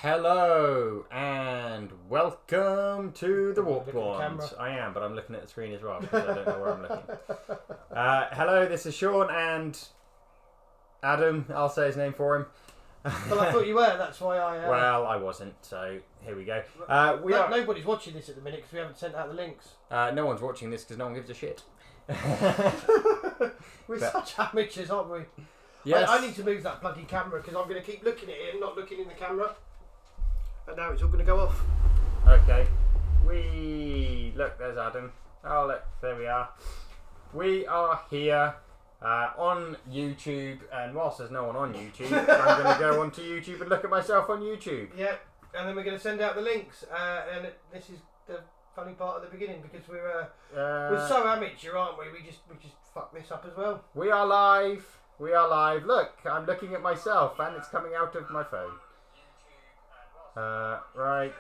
Hello and welcome to the Warp Looking at the Ones. camera. I am, but I'm looking at the screen as well because I don't know where I'm looking. Hello, this is Sean and Adam. I'll say his name for him. Well, I thought you were. That's why I. Well, I wasn't. So here we go. Nobody's watching this at the minute because we haven't sent out the links. No one's watching this because no one gives a shit. We're such amateurs, aren't we? Yes. I need to move that bloody camera because I'm going to keep looking at it and not looking in the camera. And now it's all going to go off. Okay. Look, there's Adam. Oh, look, there we are. We are here on YouTube, and whilst there's no one on YouTube, I'm going to go onto YouTube and look at myself on YouTube. Yeah, and then we're going to send out the links. This is the funny part at the beginning because we're so amateur, aren't we? We just fuck this up as well. We are live. We are live. Look, I'm looking at myself, and it's coming out of my phone. Right.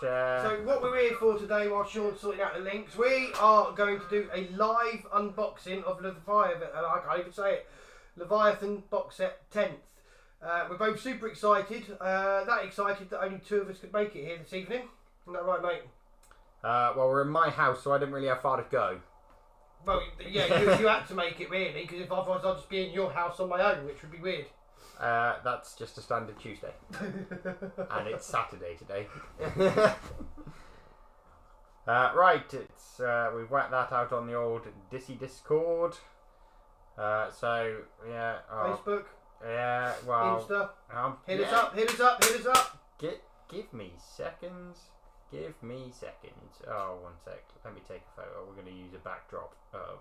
Share. So what we're here for today, while Sean's sorting out the links, we are going to do a live unboxing of Leviathan. I can't even say it. Leviathan Boxset 10th. We're both super excited. That excited that only two of us could make it here this evening. Isn't that right, mate? Well, we're in my house, so I didn't really have far to go. Well, yeah, you had to make it really, because if otherwise I'd just be in your house on my own, which would be weird. That's just a standard Tuesday. And it's Saturday today. Right, we've whacked that out on the old Discord. So, yeah. Facebook. Yeah, well. Insta. Hit us up. Give me seconds. Give me seconds. Oh, one sec. Let me take a photo. We're going to use a backdrop of...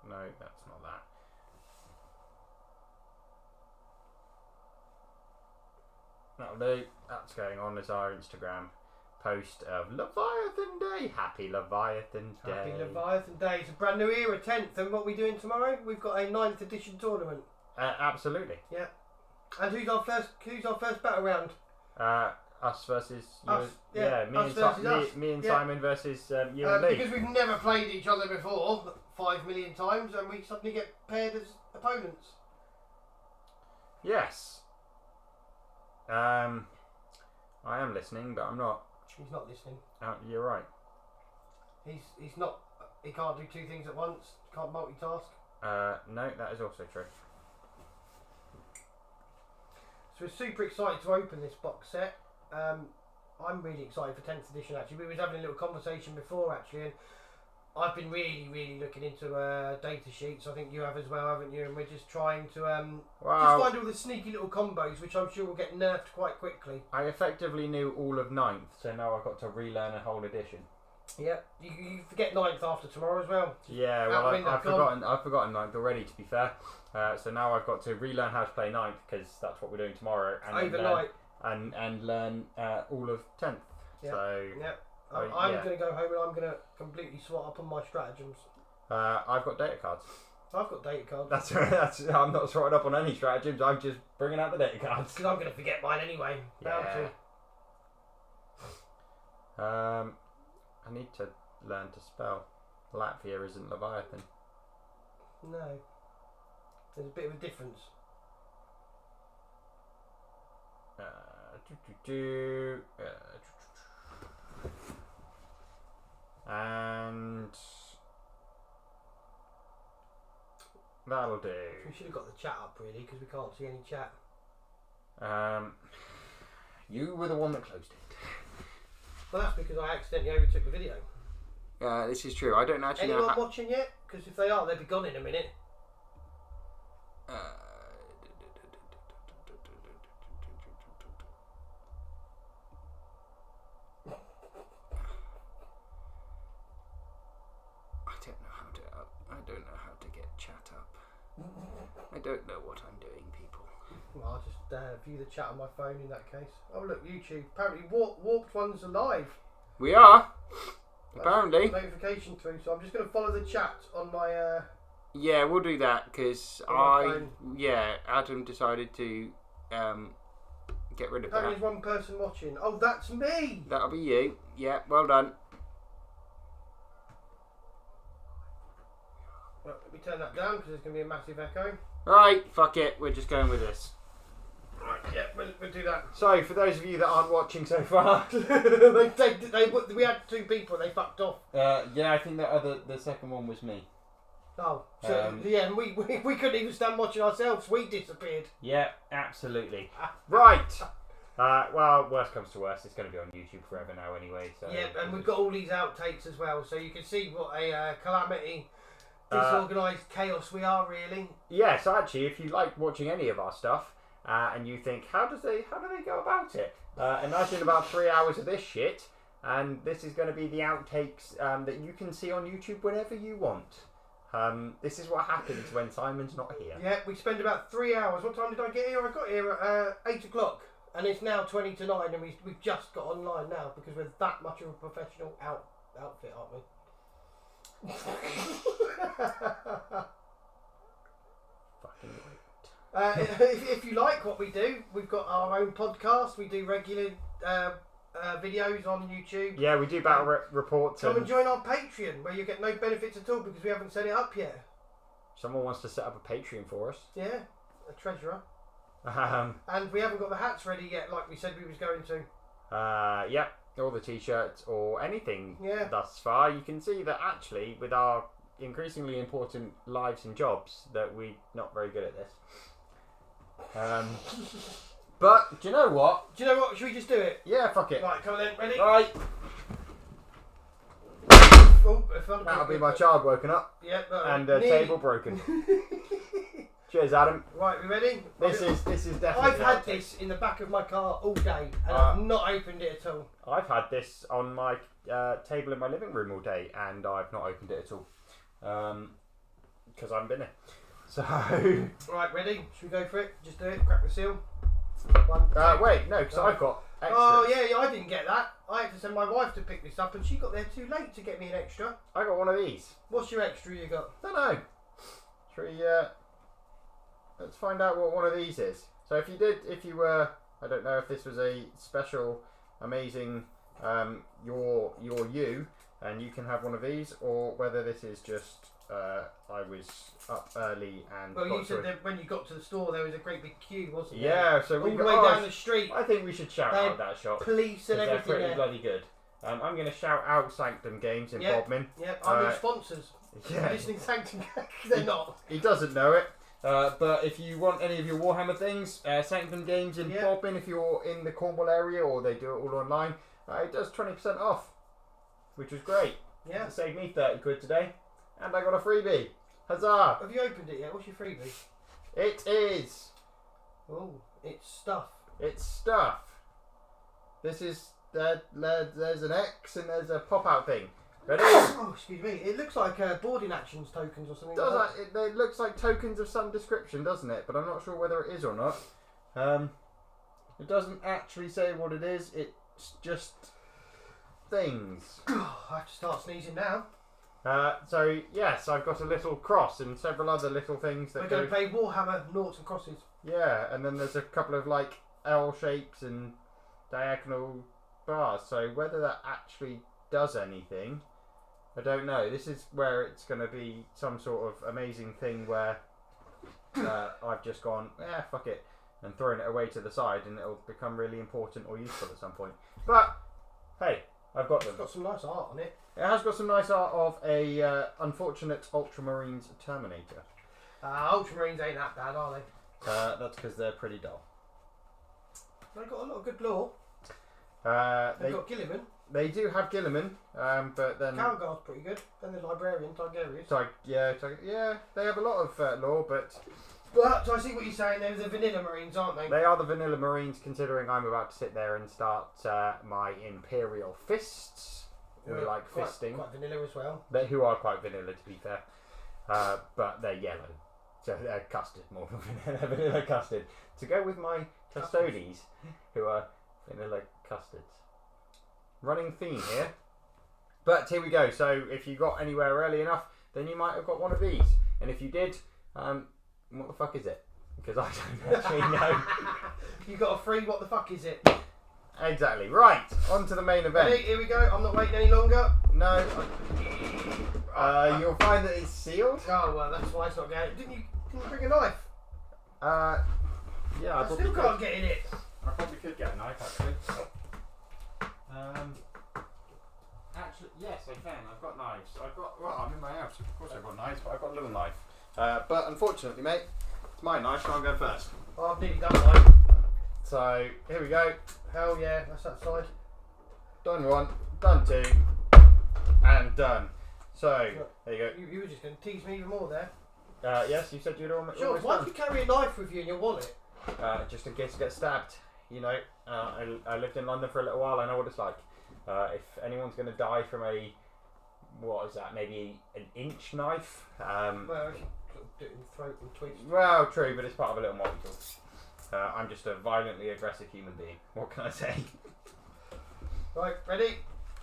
No, that's not that. That'll do. That's going on as our Instagram post of Leviathan Day. Happy Leviathan Day. Happy Leviathan Day. It's a brand new era, 10th. And what are we doing tomorrow? We've got a 9th edition tournament. Absolutely. Yeah. And who's our first battle round? Us versus you. Us, yeah. Me and Simon versus you and Lee. Because we've never played each other before 5 million times, and we suddenly get paired as opponents. Yes. I am listening, but I'm not. He's not listening. You're right. He's not. He can't do two things at once. Can't multitask. No, that is also true. So we're super excited to open this box set. I'm really excited for 10th edition actually. We was having a little conversation before actually, and I've been really looking into data sheets. I think you have as well, haven't you? And we're just trying to just find all the sneaky little combos, which I'm sure will get nerfed quite quickly. I effectively knew all of 9th, so now I've got to relearn a whole edition. Yeah, you forget 9th after tomorrow as well. Yeah, well I've forgotten 9th already, to be fair. So now I've got to relearn how to play 9th because that's what we're doing tomorrow. And overnight. And learn all of 10th. Yeah. So yeah. I'm going to go home and I'm going to completely swat up on my stratagems. I've got data cards. I've got data cards. That's I'm not swatting up on any stratagems. I'm just bringing out the data cards. Because I'm going to forget mine anyway. Yeah. I need to learn to spell. Latvia isn't Leviathan. No. There's a bit of a difference. And that'll do. We should have got the chat up really because we can't see any chat. You were the one that closed it. Well, that's because I accidentally overtook the video. This is true. I don't actually know. Anyone watching yet? Because if they are, they'll be gone in a minute. I don't know how to get chat up. I don't know what I'm doing, people. Well, I'll just view the chat on my phone in that case. Oh look, YouTube. Apparently Warped Ones are live. We are. Apparently. Notification through, so I'm just going to follow the chat on my... Yeah, we'll do that because Adam decided to get rid of that. There's one person watching. Oh, that's me! That'll be you. Yeah, well done. Well, let me turn that down because there's going to be a massive echo. Right, fuck it. We're just going with this. Right, yeah, well, we'll do that. So, for those of you that aren't watching so far, we had 2 people and they fucked off. yeah, I think the second one was me. Oh, so, yeah, and we couldn't even stand watching ourselves. We disappeared. Yeah, absolutely. Right. Well, worst comes to worst, it's going to be on YouTube forever now anyway. So yeah, and we've got all these outtakes as well, so you can see what a calamity, disorganised chaos we are, really. Yeah, so actually, if you like watching any of our stuff, and you think, how do they go about it? Imagine about 3 hours of this shit, and this is going to be the outtakes that you can see on YouTube whenever you want. This is what happens when Simon's not here. Yeah, we spend about 3 hours. What time did I get here? I got here at 8 o'clock. And it's now 20 to 9 and we've just got online now because we're that much of a professional outfit, aren't we? Fucking great. If you like what we do, we've got our own podcast. We do regular videos on YouTube. Yeah, we do battle reports. Come and join our Patreon where you get no benefits at all because we haven't set it up yet. Someone wants to set up a Patreon for us. Yeah, a treasurer. And we haven't got the hats ready yet, like we said we was going to. Yeah, or the t-shirts or anything. Thus far, you can see that actually, with our increasingly important lives and jobs, that we're not very good at this. But do you know what? Should we just do it? Yeah, fuck it. Right, come on then. Ready? Right. Oh, that'll be my child woken up. Yep. And a table broken. Cheers, Adam. Right, we ready? This is definitely. I've had this in the back of my car all day, and I've not opened it at all. I've had this on my table in my living room all day, and I've not opened it at all because I haven't been there. So. Right, ready? Should we go for it? Just do it. Crack the seal. 1, 2. Wait, no, because I've got extra. Oh yeah, I didn't get that. I had to send my wife to pick this up, and she got there too late to get me an extra. I got one of these. What's your extra you got? Don't know. Should we? Let's find out what one of these is. So if you were, I don't know if this was a special, amazing, you're you, and you can have one of these, or whether this is just, I was up early and. Well, you said that when you got to the store there was a great big queue, wasn't there? Yeah, so all the way down the street. I think we should shout out that shop. Police and everything. They're pretty bloody good. I'm going to shout out Sanctum Games in Bodmin. Yep, I'm your sponsors. Yeah. Listening Sanctum Games, they're not. He doesn't know it. But if you want any of your Warhammer things, Sanctum Games in Bodmin, if you're in the Cornwall area, or they do it all online, it does 20% off, which was great. Yeah. It saved me 30 quid today, and I got a freebie. Huzzah! Have you opened it yet? What's your freebie? It is. Oh, it's stuff. It's stuff. This is there's an X and there's a pop-out thing. Ready? Oh, excuse me. It looks like boarding actions tokens or something. Does that? It looks like tokens of some description, doesn't it? But I'm not sure whether it is or not. It doesn't actually say what it is. It's just things. I have to start sneezing now. So yes, I've got a little cross and several other little things that we're going to play Warhammer noughts and crosses. Yeah, and then there's a couple of like L shapes and diagonal bars. So whether that actually does anything, I don't know. This is where it's going to be some sort of amazing thing where I've just gone, fuck it, and thrown it away to the side, and it'll become really important or useful at some point. But hey, I've got them. It's got some nice art on it. It has got some nice art of a unfortunate Ultramarines Terminator. Ultramarines ain't that bad, are they? That's because they're pretty dull. They've got a lot of good lore. They've got Gilliman. They do have Gilliman, but then Calgar's pretty good. Then the Librarian, Tigerius. Yeah, they have a lot of lore, but so I see what you're saying. They're the vanilla Marines, aren't they? They are the vanilla Marines, considering I'm about to sit there and start my Imperial Fists. Who are like fisting. Quite vanilla as well. Who are quite vanilla, to be fair. But they're yellow. So they're custard more than vanilla custard. To go with my Custodes, who are vanilla custards. Running theme here. But here we go. So if you got anywhere early enough, then you might have got one of these. And if you did, what the fuck is it? Because I don't actually know. You got a free what the fuck is it? Exactly. Right, on to the main event. Ready? Here we go. I'm not waiting any longer. No. You'll find that it's sealed. Oh, well, that's why it's not going. Didn't you bring a knife? Yeah, I still can't get in it. I But unfortunately, mate, it's my knife, so I'll go first. Oh, I've nearly done mine. So here we go. Hell yeah, that's that side. Done 1, done 2, and done. So there you go. You were just going to tease me even more there. Yes, you said you'd almost Sure, why do you carry a knife with you in your wallet? just in case you get stabbed. You know, I lived in London for a little while. I know what it's like. If anyone's going to die from a, what is that? Maybe an inch knife. Well, you sort of do it in the throat and twist. Well, true, but it's part of a little multi-tool. I'm just a violently aggressive human being. What can I say? Right, ready?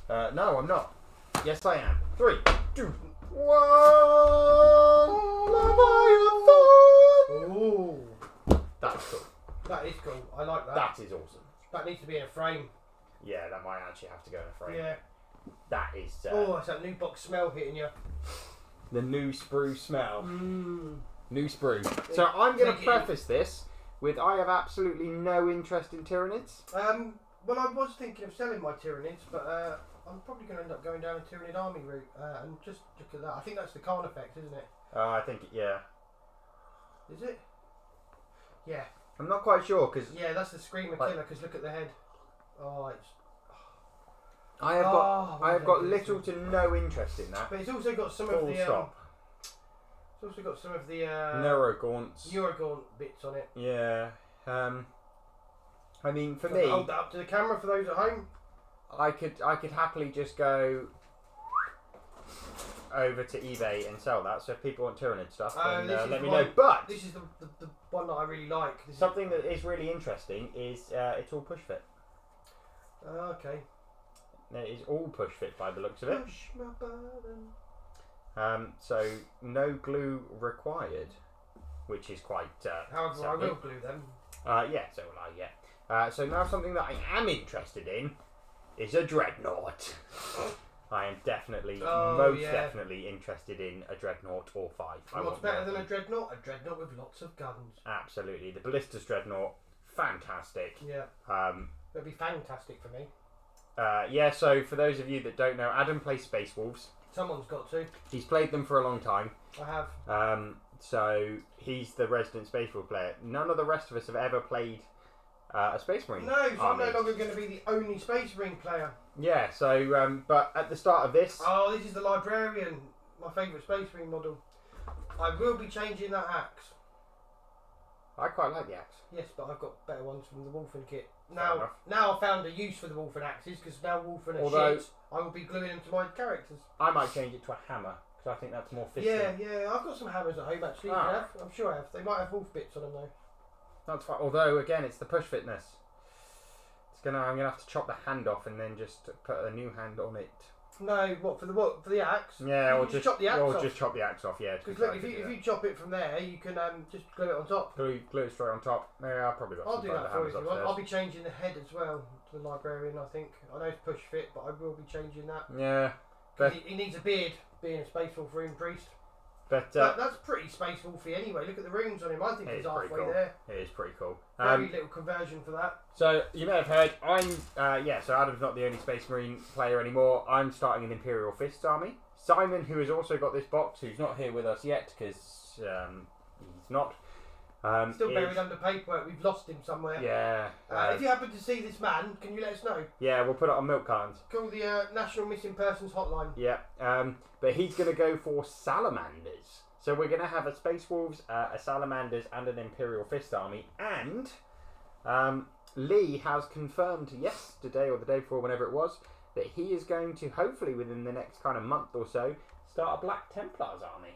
No, I'm not. Yes, I am. 3, 2, 1. Leviathan. Ooh, That's cool. that is cool. I like that. That is awesome. That needs to be in a frame. Yeah, that might actually have to go in a frame. Yeah. That is Oh, it's that new box smell hitting you. the new sprue smell. Mmm. New sprue. So I'm going to Take it preface this with I have absolutely no interest in Tyranids. Well, I was thinking of selling my Tyranids, but I'm probably going to end up going down a Tyranid army route. And just look at that. I think that's the Carnifex, isn't it? I think, yeah. Is it? Yeah. I'm not quite sure because Yeah, that's the Screamer Like- Killer, because look at the head. Oh, it's... I have what got a little to no interest in that. But it's also got some Full of the... stop. It's also got some of the... Neurogaunts. Eurogaunt bits on it. Yeah. I mean, for So I'll me, hold that up to the camera for those at home. I could happily just go over to eBay and sell that. So if people want Tyranid stuff, then this is let me the know. one- But This is the one that I really like. This something that is really interesting is it's all push fit. Okay. It is all push fit by the looks of it. Push my button. So no glue required, which is quite. However, I something. will glue them. Yeah, so will I. Yeah. So now something that I am interested in is a dreadnought. I am definitely, most definitely interested in a dreadnought or 5. What's better than a dreadnought? A dreadnought with lots of guns. Absolutely, the ballistas dreadnought, fantastic. Yeah. It'd be fantastic for me. Yeah. So for those of you that don't know, Adam plays Space Wolves. Someone's got to. He's played them for a long time. I have. So he's the resident Space Wolf player. None of the rest of us have ever played a Space Marine. No, so I'm army. no longer going to be the only Space Marine player. Yeah. So, but at the start of this, Oh, this is the Librarian, my favourite Space Marine model. I will be changing that axe. I quite like the axe. Yes, but I've got better ones from the Wolfen kit. Fair enough. Now I found a use for the Wolfen axes, because now Wolfen are Although- shit. I will be gluing them to my characters. I might change it to a hammer because I think that's more fitting. Yeah, I've got some hammers at home actually. Ah. You have? I'm sure I have. They might have wolf bits on them though. That's fine. Although again, it's the push fitness. I'm gonna have to chop the hand off and then just put a new hand on it. No, for the axe? Yeah, You or can just chop the axe or off. just chop the axe off. Yeah. Because look, if you chop it from there, you can just glue it on top. glue it straight on top. Yeah, I've probably got. I'll some do further that for you hammers if you want. upstairs. I'll be changing the head as well to the Librarian, I think. I know it's push fit, but I will be changing that. Yeah, 'Cause but he needs a beard, being a Space Wolf Rune Priest. but That's pretty Space Wolfy anyway. Look at the runes on him. I think It he's is pretty halfway cool. there. it is pretty cool. Very little conversion for that. So you may have heard I'm so Adam's not the only Space Marine player anymore. I'm starting an Imperial Fists army. Simon, who has also got this box, who's not here with us yet because he's not. Still buried under paperwork. We've lost him somewhere. Yeah. If you happen to see this man, can you let us know? Yeah, we'll put it on milk cartons. Call the National Missing Persons Hotline. Yeah. But he's going to go for salamanders. So we're going to have a Space Wolves, a salamanders, and an Imperial Fist army. And Lee has confirmed yesterday or the day before, whenever it was, that he is going to, hopefully within the next kind of month or so, start a Black Templars army.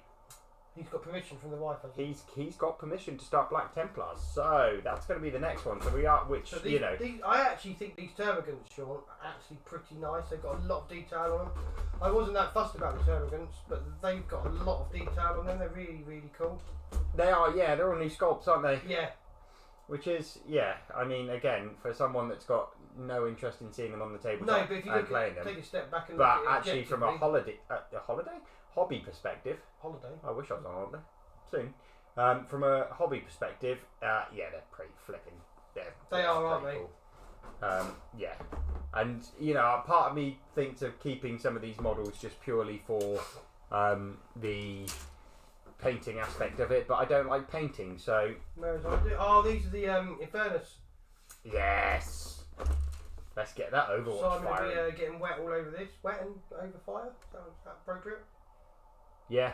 He's got permission from the wife, hasn't he? He's got permission to start Black Templars, so that's going to be the next one. So we are, which So these, you know, I actually think these termagants, Sean, are actually pretty nice. They've got a lot of detail on them. I wasn't that fussed about the termagants, but they've got a lot of detail on them. They're really, really cool. they are, yeah, they're all new sculpts, aren't they? Yeah. Which is, yeah, I mean, again, for someone that's got no interest in seeing them on the tabletop No, but if you and look playing at, them, take a step back and but look at it actually from a hobby perspective, holiday. I wish I was on holiday soon. From a hobby perspective, yeah, they're pretty flipping. They are, aren't pretty they? Cool. Yeah, and you know, part of me thinks of keeping some of these models just purely for the painting aspect of it, but I don't like painting, so... Whereas I do. Oh, these are the Infernus. Yes! Let's get that Overwatch So I'm going firing. to be getting wet all over this. Wet and over fire? Is that appropriate? Yeah.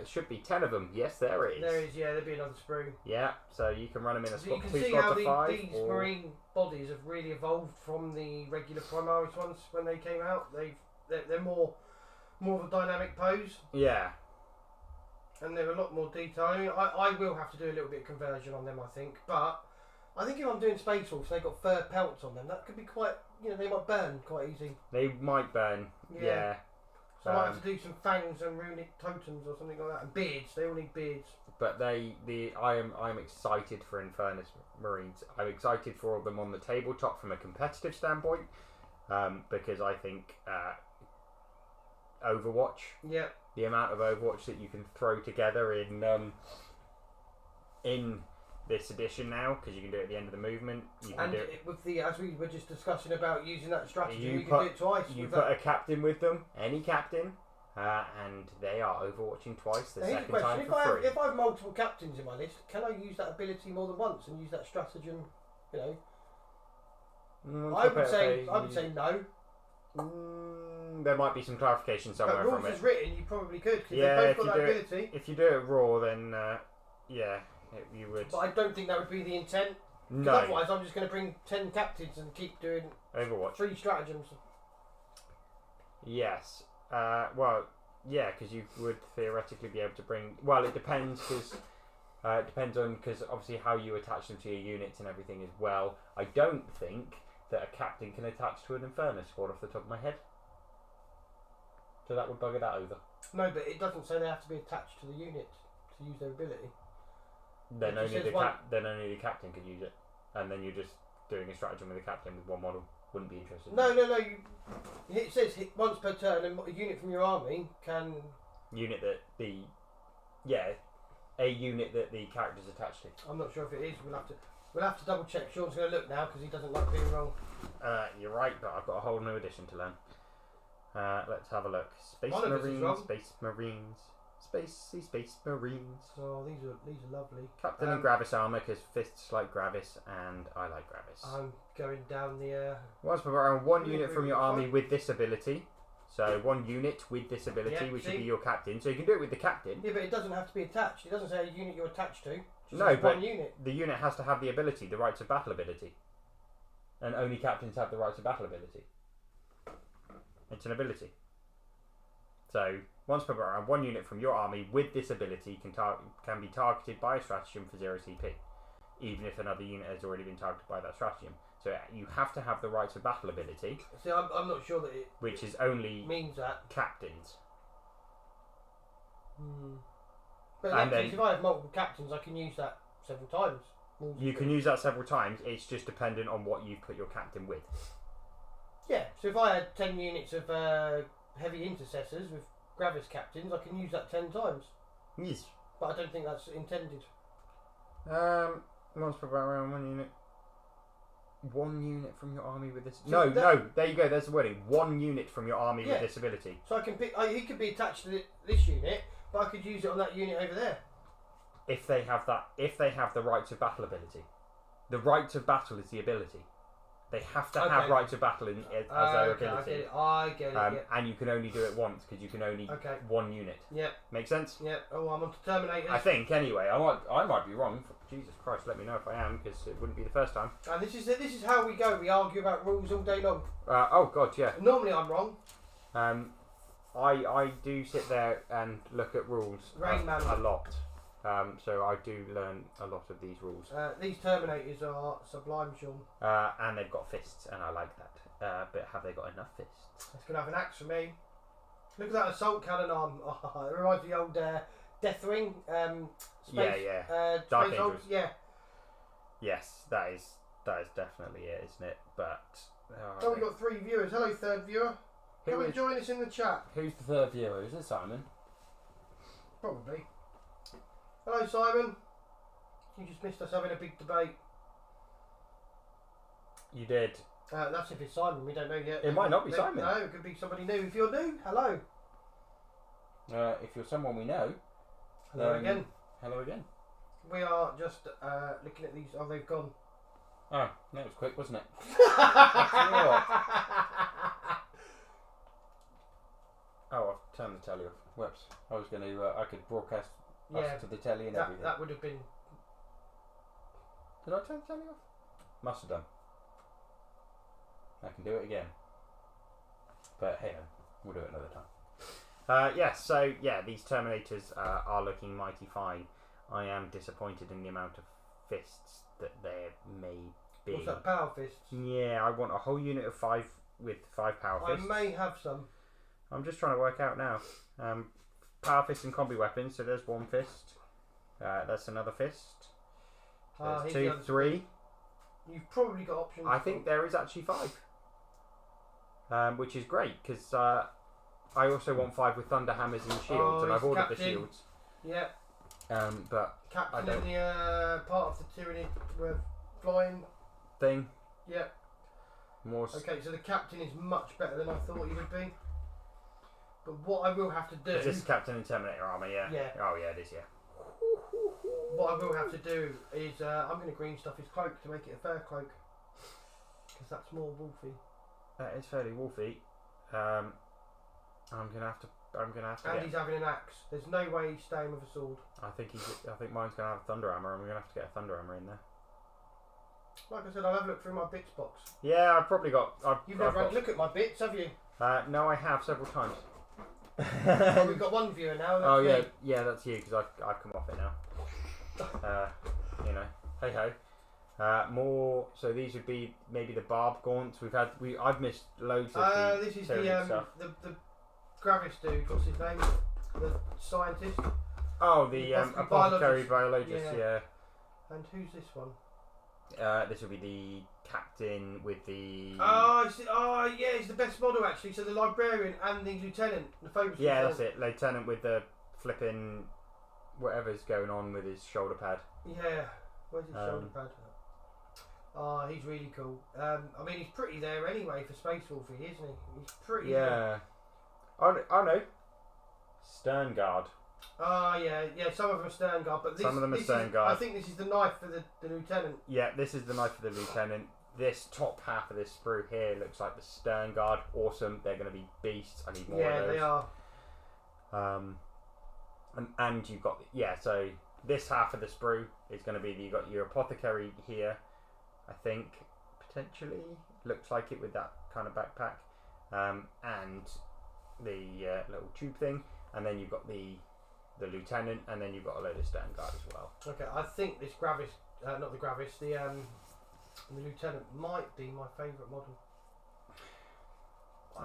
It should be 10 of them. Yes, there is. There is, yeah, there'll be another sprue. Yeah, so you can run them in a So you squad, can 2 see squads how of 5. these marine bodies have really evolved from the regular Primaris ones when they came out. They're more of a dynamic pose, Yeah. and they're a lot more detailed. I mean, I will have to do a little bit of conversion on them, I think, but I think if I'm doing Space Wolves, they've got fur pelts on them. That could be quite, they might burn quite easy. They might burn. Yeah. So I might have to do some fangs and runic totems or something like that, and beards. They all need beards. But I'm excited for Infernus Marines. I'm excited for all of them on the tabletop from a competitive standpoint, because I think Overwatch. Yeah. The amount of Overwatch that you can throw together in this edition now, because you can do it at the end of the movement. You can And do it, with the, as we were just discussing about using that strategy, You you put- can do it twice. you with put that. a captain with them, any captain, and they are Overwatching twice the Now, here's a second time question: for free. if I have multiple captains in my list, can I use that ability more than once and use that stratagem? I would say no. There might be some clarification somewhere But from rules it. as written, you probably could because Yeah, they've if both you got that do it- ability. If you do it raw, then you would. But I don't think that would be the intent. 'Cause No, otherwise, I'm just going to bring 10 captains and keep doing Overwatch. 3 stratagems. Yes. Well, yeah, because you would theoretically be able to bring. Well, it depends because it depends on because obviously how you attach them to your units and everything as well. I don't think that a captain can attach to an Infernus squad off the top of my head. So that would bugger that over. No, but it doesn't say they have to be attached to the unit to use their ability. Then It just only says the one. then only the captain could use it, and then you're just doing a stratagem with a captain with one model. Wouldn't be interested. No. It says once per turn, a unit from your army can. Unit that the a unit that the character's attached to. I'm not sure if it is. We'll have to double check. Sean's going to look now because he doesn't like being wrong. You're right, but I've got a whole new edition to learn. Let's have a look. Space One of us is Marines, wrong. Space Marines, Space Marines. Oh, these are lovely. Captain in Gravis armor because fists like Gravis, and I like Gravis. I'm going down the. Once per round, one Yeah, unit from really your good army point. with this ability. So one unit with this ability, Yeah, which see? would be your captain. So you can do it with the captain. Yeah, but it doesn't have to be attached. It doesn't say a unit you're attached to. Just No, says but- one unit. The unit has to have the ability, the rights of battle ability. And only captains have the rights of battle ability. It's an ability. So, once per round, one unit from your army with this ability can be targeted by a stratagem for 0 CP, even if another unit has already been targeted by that stratagem. So you have to have the rights of battle ability, See, I'm not sure that it which is only means that. captains. But And in that then- case, if I have multiple captains, I can use that several times. You can use that several times, it's just dependent on what you've put your captain with. Yeah, so if I had 10 units of heavy intercessors with Gravis captains, I can use that 10 times. Yes. But I don't think that's intended. Once per round, one unit. One unit from your army with this. So No, that- there you go. There's the wording. One unit from your army Yeah. with this ability. So I can pick. He could be attached to this unit, but I could use it on that unit over there. If they have that, if they have the rights of battle ability, the rights of battle is the ability. They have to have Okay. rights of battle as their Okay, ability. I get it. Yeah. And you can only do it once because you can only Okay. one unit. Yep. Make sense? Yep. Oh, I'm on to Terminators. I think anyway. I might be wrong. Jesus Christ, let me know if I am because it wouldn't be the first time. And this is how we go. We argue about rules all day long. Oh God, yeah. Normally I'm wrong. I do sit there and look at rules Rain Man. a lot. So I do learn a lot of these rules. These Terminators are sublime, Sean. And they've got fists, and I like that. But have they got enough fists? It's going to have an axe for me. Look at that assault cannon arm. Oh, it reminds me of the old Deathwing. Space, yeah. Dark Space Angels. yeah. Yes, that is definitely it, isn't it? But Oh, we've got 3 viewers. Hello, third viewer. Come and join us in the chat. who's the third viewer? Is it Simon? Probably. Hello, Simon. You just missed us having a big debate. You did. That's if it's Simon. We don't know yet. It might not be Simon. No, it could be somebody new. If you're new, hello. If you're someone we know, Hello again. Hello again. We are just looking at these. Oh, they've gone. Oh, that was quick, wasn't it? Oh, I've turned the telly off. Whoops. I was going to, I could broadcast us to the telly and everything. That would have been... Did I turn the telly off? Must have done. I can do it again. But hey, we'll do it another time. These Terminators are looking mighty fine. I am disappointed in the amount of fists that there may be. What's that, power fists? Yeah, I want a whole unit of 5 with 5 power fists. I may have some. I'm just trying to work out now. Power fists and combi weapons, so there's 1 fist. That's another fist. There's 2, 3. You've probably got options. I think there is actually 5. Which is great, because I also want 5 with thunder hammers and shields, and I've ordered the shields. Yeah. But Captain I don't... in the part of the Tyranid flying thing. Yeah. More. Okay, so the captain is much better than I thought he would be. But what I will have to do... Is this Captain in Terminator armour, yeah? Yeah. Oh yeah, it is, yeah. What I will have to do is I'm going to green stuff his cloak to make it a fair cloak. Because that's more wolfy. That is fairly wolfy. I'm gonna have to. And he's having an axe. There's no way he's staying with a sword. I think mine's gonna have a thunder hammer, and we're gonna have to get a thunder hammer in there. Like I said, I'll have a look through my bits box. Yeah, I've probably got. You've never had a look at my bits, have you? No, I have several times. Oh, we've got one viewer now. Oh yeah, yeah, that's you because I've come off it now. You know, hey ho. More. So these would be maybe the barb gaunts. I've missed loads of this is the Gravis dude. What's his name? The scientist. Oh, the apothecary biologist. Yeah. And who's this one? This will be the captain with the. Yeah, he's the best model actually. So the librarian and the lieutenant, the famous. Yeah, that's it. Lieutenant with the flipping whatever's going on with his shoulder pad. Yeah, where's his shoulder pad? Oh, he's really cool. I mean, he's pretty there anyway for Space Wolfie, isn't he? He's pretty. Yeah. There. Oh no. Stern guard. Oh yeah. Some of them are stern guard, but some of them are stern guard. I think this is the knife for the lieutenant. Yeah, this is the knife for the lieutenant. This top half of this sprue here looks like the stern guard. Awesome. They're going to be beasts. I need more of those. Yeah, they are. And you've got so this half of the sprue is going to be you've got your apothecary here. I think potentially looks like it with that kind of backpack, and the little tube thing, and then you've got the lieutenant, and then you've got a load of stern guard as well. Okay, I think this Gravis, not the Gravis, the lieutenant might be my favourite model.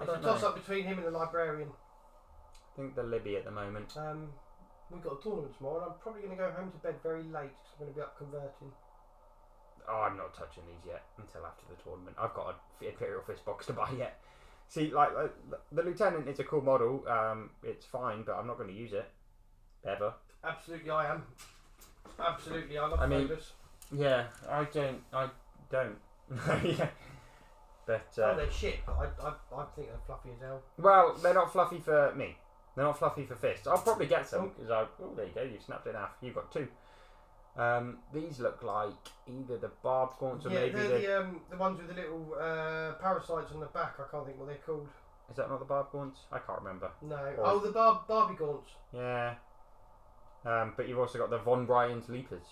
It's a toss up between him and the librarian. I think the Libby at the moment. We've got a tournament tomorrow, and I'm probably going to go home to bed very late because I'm going to be up converting. Oh, I'm not touching these yet until after the tournament. I've got an Imperial Fist box to buy yet. See, like the Lieutenant is a cool model. It's fine, but I'm not going to use it ever. Absolutely, I am. Absolutely, I love Phobos. Yeah, I don't. Yeah, but they're shit. But I think they're fluffy as hell. Well, they're not fluffy for me. They're not fluffy for fists. I'll probably get some because there you go. You snapped it in half. You've got 2. These look like either the barb gaunts or maybe they're the ones with the little parasites on the back. I can't think what they're called. Is that not the barb gaunts? I can't remember. No. The Barbie gaunts. Yeah. But you've also got the Von Bryan's leapers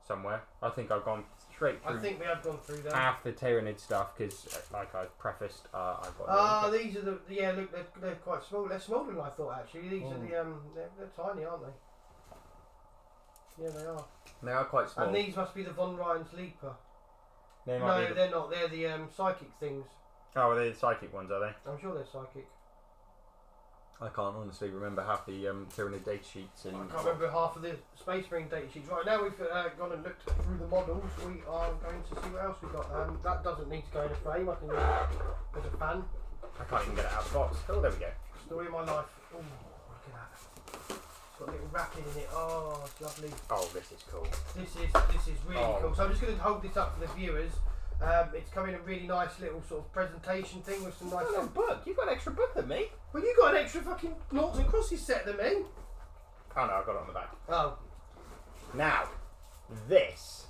somewhere. I think I've gone straight through. I think we have gone through that. Half the Tyranid stuff because, like I prefaced, I've got. These are the look, they're quite small. They're smaller than I thought actually. These are the they're tiny, aren't they? Yeah, they are. They are quite small. And these must be the Von Ryan's Leaper. They're not. They're the psychic things. Oh, they're the psychic ones, are they? I'm sure they're psychic. I can't honestly remember half the Tyranid data sheets. And I can't remember half of the Space Marine data sheets. Right, now we've gone and looked through the models, we are going to see what else we've got. That doesn't need to go in a frame. I can use it as a fan. I can't even get it out of the box. Oh, there we go. Story of my life. Oh, look at that. It's got a little wrapping in it. Oh, it's lovely. Oh, this is cool. This is really cool. So I'm just going to hold this up for the viewers. It's coming in a really nice little sort of presentation thing with some nice. book. You've got an extra book than me. Well, you got an extra fucking noughts and crosses set than me. Oh no, I got it on the back. Oh. Now, this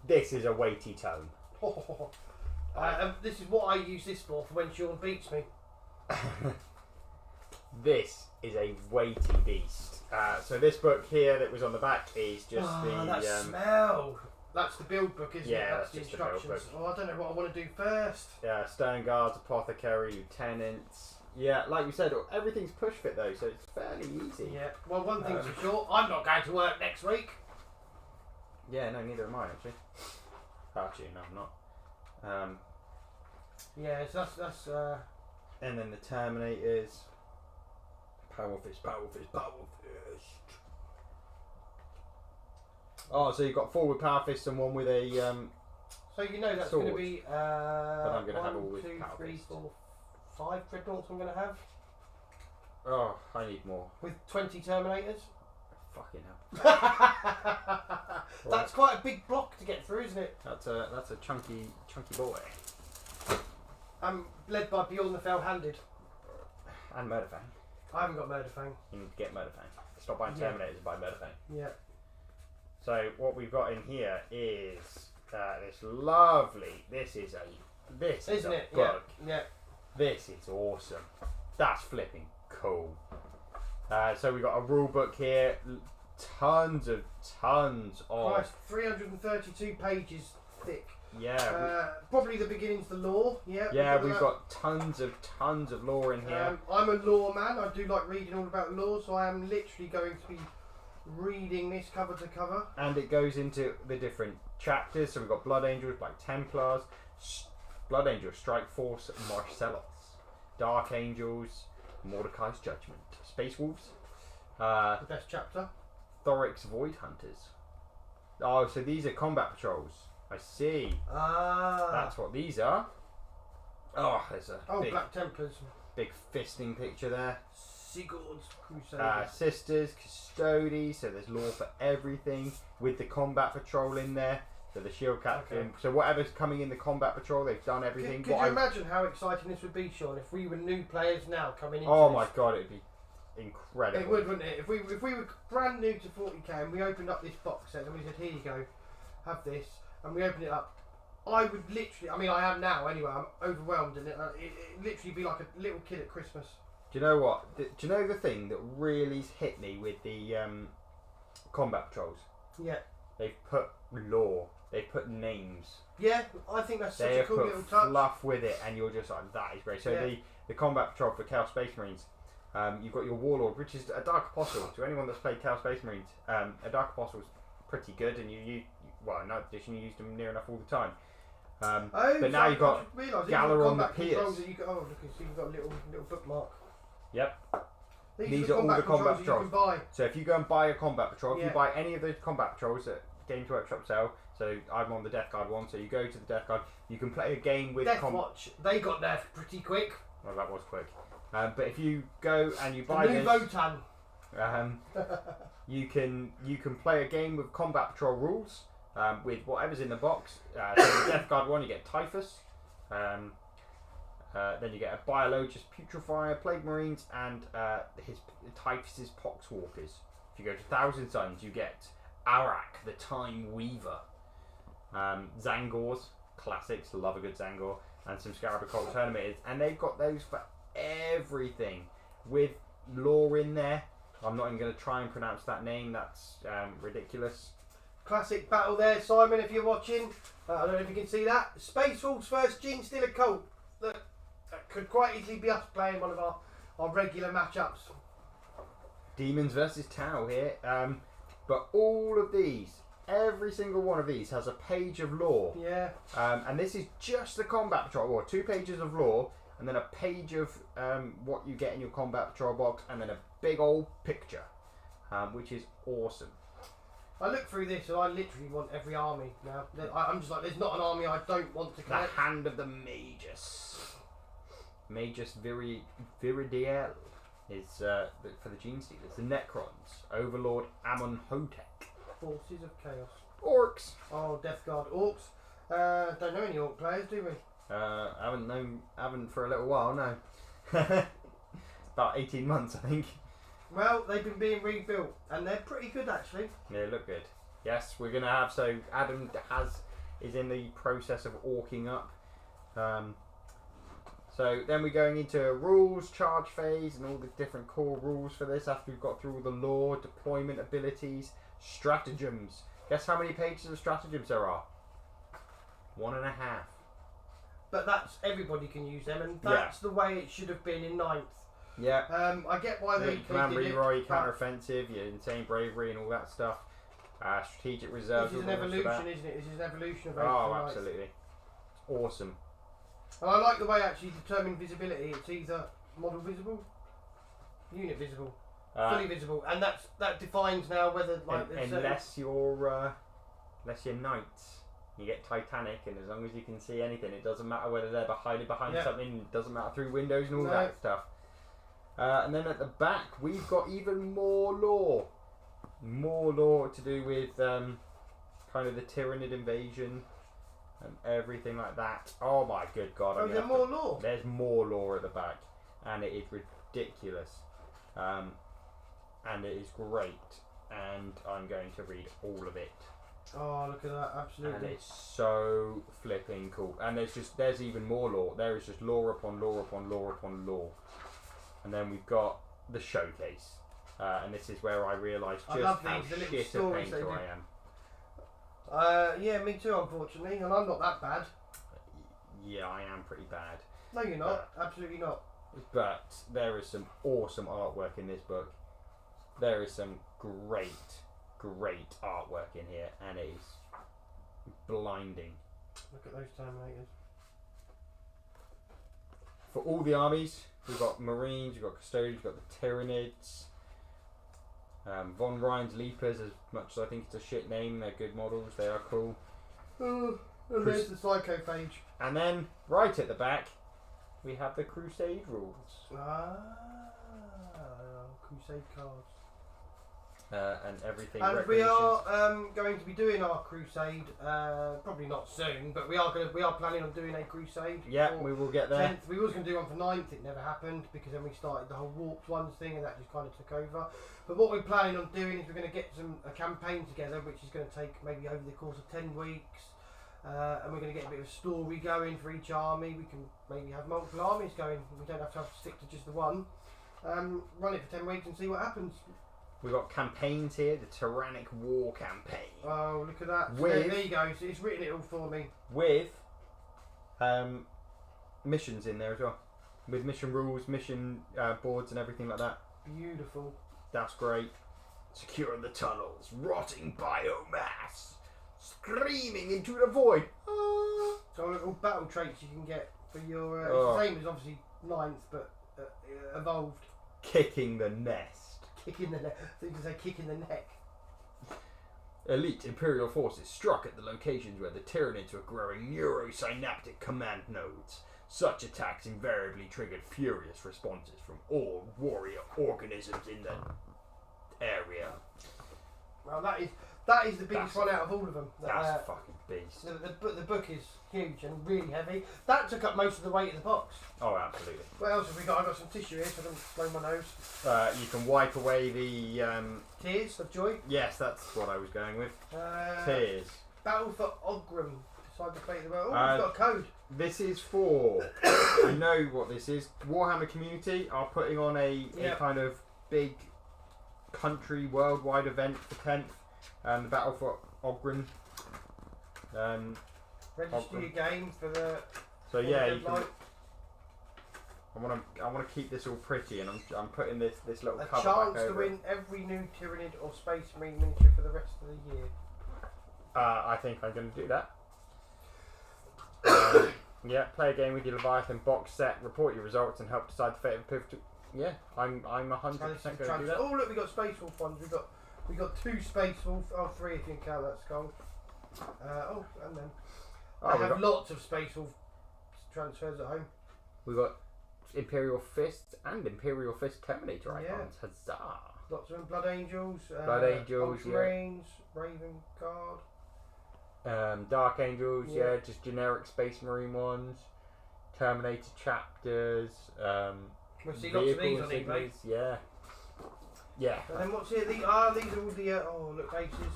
is a weighty tome. This is what I use this for when Sean beats me. This is a weighty beast. So this book here that was on the back is just that smell. That's the build book, isn't it? Yeah, That's the just the build instructions. book. Oh, I don't know what I want to do first. Yeah, stone guards, apothecary, lieutenants. Yeah, like you said, everything's push fit though, so it's fairly easy. Yeah. Well, one thing's for sure, I'm not going to work next week. Yeah, no, neither am I actually. Actually, no, I'm not. Yeah, so that's. And then the Terminators. Power fist, power fist, power fist. Oh, so you've got four with power fists and one with a. So you know that's sword. going to be. But I'm going to have all 1, with 2, power 3, fists. 4, 5 dreadnoughts I'm going to have Oh, I need more. with 20 Terminators. Fucking hell. That's quite a big block to get through, isn't it? That's a chunky boy. I'm led by Bjorn the Fell-Handed. And Murderfang. I haven't got Murderfang. You need to get Murderfang. Stop buying Yeah. Terminators and buy Murderfang. Yeah. So what we've got in here is this lovely. This is Isn't a it? book. Yeah. This is awesome. That's flipping cool. So we've got a rule book here. Tons of. Christ, 332 pages thick. Yeah. Probably the beginning's the lore. Yeah. Yeah, we've got tons of lore in here. I'm a lore man. I do like reading all about lore, so I am literally going to be reading this cover to cover. And it goes into the different chapters. So we've got Blood Angels, Black Templars, Blood Angels, Strike Force, Marcellos, Dark Angels, Mordecai's Judgment, Space Wolves, The best chapter. Thoric's Void Hunters. Oh, so these are combat patrols. I see. That's what these are. Oh, there's a Black Templars. big fisting picture there. Sigurd's Crusaders. Sisters, Custodies, so there's lore for everything with the combat patrol in there. So the shield captain. Okay. So whatever's coming in the combat patrol, they've done everything. Could you imagine how exciting this would be, Sean, if we were new players now coming into Oh this? my god, it'd be incredible. It would, wouldn't it? If we were brand new to 40k and we opened up this box set and we said, here you go, have this, and we opened it up, I would literally, I mean I am now anyway, I'm overwhelmed, and it'd literally be like a little kid at Christmas. Do you know what? Do you know the thing that really hit me with the combat patrols? Yeah. They've put lore. They've put names. Yeah, I think that's such They a have cool put little touch. fluff with it, and you're just like, that is great. So Yeah. the combat patrol for Chaos Space Marines, you've got your Warlord, which is a Dark Apostle. To anyone that's played Chaos Space Marines, a Dark Apostle is pretty good, and well, in 9th edition you used them near enough all the time. But now you've got Galaron the Pierce. Oh, look, you've got a little bookmark. Yep. These are all the combat you patrols. can buy. So if you go and buy a combat patrol, if Yeah. you buy any of those combat patrols at Games Workshop sale, so I'm on the Death Guard one, so you go to the Death Guard, you can play a game with... Death Watch, they got nerfed pretty quick. Well, that was quick. But if you go and you buy The new this... Votan. You can play a game with combat patrol rules with whatever's in the box. So the Death Guard one, you get Typhus. Then you get a Biologist Putrefier, Plague Marines, and his Typhus's Poxwalkers. If you go to Thousand Suns, you get Arak, the Time Weaver. Zangors, classics, love a good Zangor, and some Scarab Occult Terminators. And they've got those for everything with lore in there. I'm not even going to try and pronounce that name, that's ridiculous. Classic battle there, Simon, if you're watching. I don't know if you can see that. Space Wolves versus Gene Stealer Cult. That could quite easily be us playing one of our regular matchups. Demons versus Tau here. But all of these, every single one of these has a page of lore. Yeah. And this is just the combat patrol, or 2 pages of lore, and then a page of what you get in your combat patrol box, and then a big old picture, which is awesome. I look through this and I literally want every army now. I'm just like, there's not an army I don't want to The collect. Hand of the Magus. Magus Viridiel is for the Gene Stealers. The Necrons. Overlord Amonhotep. Forces of Chaos. Orcs. Oh, Death Guard Orcs. Don't know any Orc players, do we? Haven't for a little while, no. About 18 months, I think. Well, they've been being rebuilt, and they're pretty good actually. They look good. Yes, we're gonna have. So Adam is in the process of orking up. So then we're going into rules, charge phase, and all the different core rules for this. After we've got through all the lore, deployment abilities, stratagems. Guess how many pages of stratagems there are? 1.5. But that's everybody can use them, and that's the way it should have been in 9th. Yeah. I get why they command did reroll, it. counter-offensive, your insane bravery, and all that stuff. Strategic reserves. This is an evolution, isn't it? This is an evolution of 8th. Oh, absolutely. Awesome. And I like the way actually determine visibility. It's either model visible, unit visible, fully visible, and that defines now whether like unless you're knights, you get Titanic, and as long as you can see anything, it doesn't matter whether they're hiding behind something. It doesn't matter through windows and all that stuff. And then at the back, we've got even more lore to do with kind of the Tyranid invasion. And everything like that. Oh my good god! Oh, there's more lore. There's more lore at the back, and it is ridiculous, and it is great. And I'm going to read all of it. Oh, look at that! Absolutely. And it's so flipping cool. And there's even more lore. There is just lore upon lore upon lore upon lore. And then we've got the showcase, and this is where I realised just how shit a painter I am. Yeah, me too, unfortunately, and I'm not that bad. Yeah, I am pretty bad. No, you're not. Absolutely not. But there is some awesome artwork in this book. There is some great artwork in here, and it is blinding. Look at those Terminators. For all the armies, we've got Marines, we've got Custodians, we've got the Tyranids. Von Ryan's Leapers, as much as I think it's a shit name, they're good models, they are cool. And there's the Psychophage. And then, right at the back, we have the Crusade rules. Crusade cards. And everything. And we are going to be doing our Crusade, probably not soon, but we are planning on doing a Crusade. Yeah, we will get there. 10th. We was going to do one for 9th, it never happened because then we started the whole Warped Ones thing and that just kind of took over. But what we're planning on doing is we're going to get a campaign together, which is going to take maybe over the course of 10 weeks. And we're going to get a bit of a story going for each army. We can maybe have multiple armies going. We don't have to stick to just the one. Run it for 10 weeks and see what happens. We've got campaigns here, the Tyrannic War campaign. Oh, look at that. So there you go. So it's written it all for me. With missions in there as well. With mission rules, mission boards and everything like that. Beautiful. That's great. Secure the tunnels, rotting biomass, screaming into the void. So little battle traits you can get for your... It's the same as obviously 9th, but evolved. Kicking the nest. Kick in the neck. I think you say kick in the neck. Elite Imperial forces struck at the locations where the Tyranids were growing neurosynaptic command nodes. Such attacks invariably triggered furious responses from all warrior organisms in the area. Well, that is the biggest one out of all of them. That's a fucking beast. The book is huge and really heavy. That took up most of the weight of the box. Oh, absolutely. What else have we got? I've got some tissue here so I don't blow my nose. You can wipe away the... Tears of joy? Yes, that's what I was going with. Tears. Battle for Ogram. Decide the fate of the world. Oh, we've got a code. This is for... I know what this is. Warhammer community are putting on a kind of big country worldwide event for 10th. The Battle for Ogren. Register your game for the... So yeah, you can... I want to keep this all pretty, and I'm putting this little cover back over. A chance to win every new Tyranid or Space Marine miniature for the rest of the year. I think I'm going to do that. Yeah, play a game with your Leviathan Boxset, report your results, and help decide the fate of a pivotal. Yeah, I'm 100% going to do that. Oh look, we got Space Wolf ones. We got 2 Space Wolf. Oh, 3 if you can count that skull. And then I have lots of Space Wolf transfers at home. We got Imperial Fists and Imperial Fist Terminator icons. Huzzah! Lots of them. Blood Angels. Ultramarines, Raven Guard. Dark Angels, just generic Space Marine ones. Terminator chapters. We'll see lots of these on eBay. Yeah. Yeah. And then what's here? These are all the oh look, bases.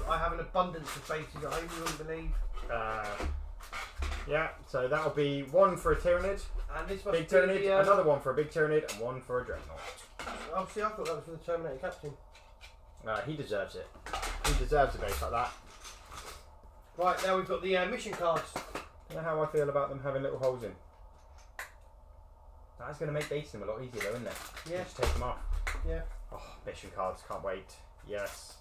I have an abundance of bases at home. You wouldn't believe. Yeah. So that'll be one for a Tyranid, And this must big be Tyranid, another one for a big Tyranid, and one for a Dreadnought. Oh, see, I thought that was for the Terminator Captain. He deserves it. He deserves a base like that. Right, now we've got the mission cards. You know how I feel about them having little holes in. That's going to make basing them a lot easier though, isn't it? Yeah. Just take them off. Yeah. Oh, mission cards, can't wait. Yes.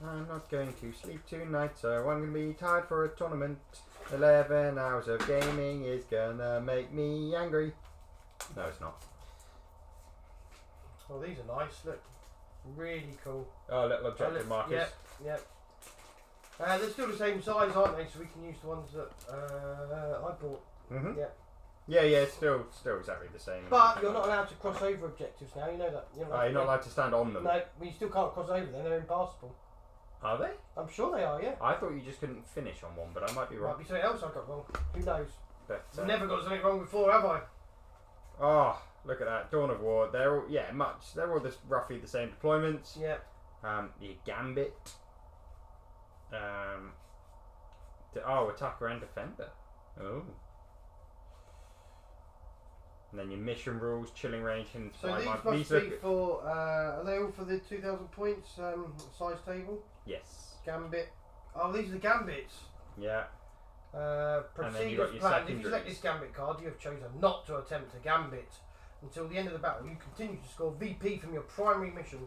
I'm not going to sleep tonight, so I'm going to be tired for a tournament. 11 hours of gaming is gonna make me angry. No, it's not. Oh, these are nice. Look, really cool. Oh, little objective markers. Yeah. They're still the same size, aren't they? So we can use the ones that I bought. Mhm. Yeah. Yeah. It's still exactly the same. But you're not allowed to cross over objectives now. You know that. You're not allowed to stand on them. No, we still can't cross over them. They're impassable. Are they? I'm sure they are. Yeah. I thought you just couldn't finish on one, but I might be wrong. Might be something else I got wrong. Who knows? But, I've never got something wrong before, have I? Oh, look at that! Dawn of War. They're all They're all roughly the same deployments. Yeah. The Gambit. Attacker and defender. Oh. And then your mission rules, chilling range, and So these must be for. Are they all for the 2,000 points size table? Yes. Gambit. Oh, these are the Gambits. Yeah. Proceed as planned. If you select this Gambit card, you have chosen not to attempt a Gambit. Until the end of the battle, you continue to score VP from your primary mission.